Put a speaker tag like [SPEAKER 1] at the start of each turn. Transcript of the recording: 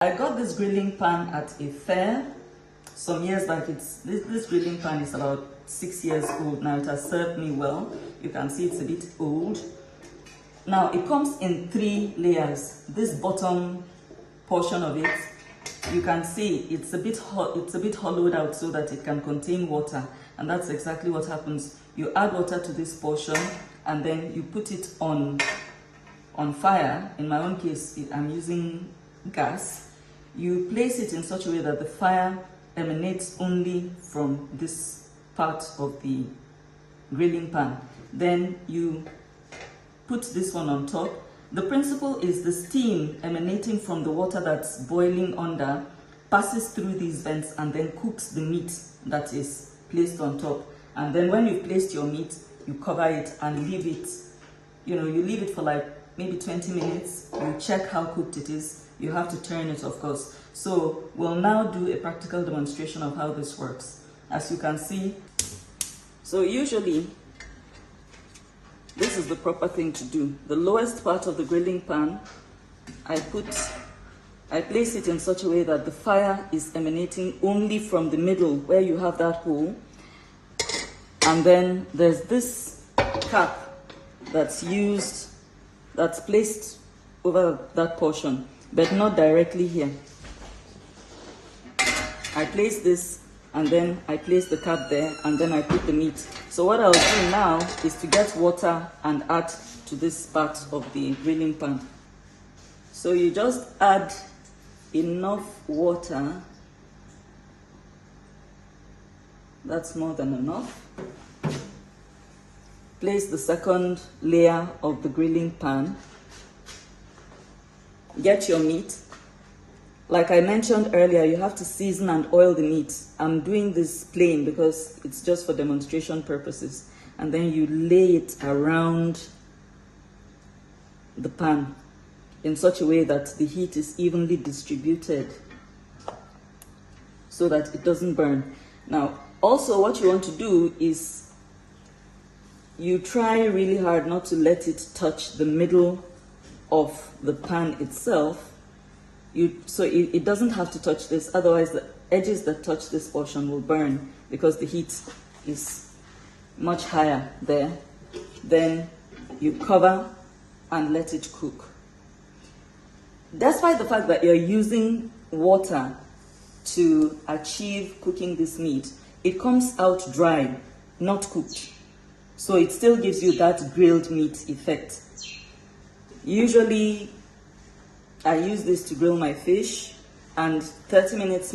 [SPEAKER 1] I got this grilling pan at a fair some years back. This grilling pan is about 6 years old now. It has served me well. You can see it's a bit old. Now it comes in 3 layers. This bottom portion of it, you can see it's a bit hollowed out so that it can contain water, and that's exactly what happens. You add water to this portion and then you put it on fire. In my own case, I'm using gas. You place it in such a way that the fire emanates only from this part of the grilling pan. Then you put this one on top. The principle is the steam emanating from the water that's boiling under passes through these vents and then cooks the meat that is placed on top. And then when you've placed your meat, you cover it and leave it. You leave it for like maybe 20 minutes. You check how cooked it is. You have to turn it, of course. So we'll now do a practical demonstration of how this works. As you can see, so usually this is the proper thing to do. The lowest part of the grilling pan, I place it in such a way that the fire is emanating only from the middle where you have that hole. And then there's this cap that's placed over that portion, but not directly here. I place this and then I place the cap there and then I put the meat. So what I'll do now is to get water and add to this part of the grilling pan. So you just add enough water. That's more than enough. Place the second layer of the grilling pan. Get your meat. Like I mentioned earlier, you have to season and oil the meat. I'm doing this plain because it's just for demonstration purposes. And then you lay it around the pan in such a way that the heat is evenly distributed so that it doesn't burn. Now, also what you want to do is you try really hard not to let it touch the middle of the pan itself. So it doesn't have to touch this, otherwise the edges that touch this portion will burn because the heat is much higher there. Then you cover and let it cook. Despite the fact that you're using water to achieve cooking this meat, it comes out dry, not cooked. So it still gives you that grilled meat effect. Usually I use this to grill my fish, and 30 minutes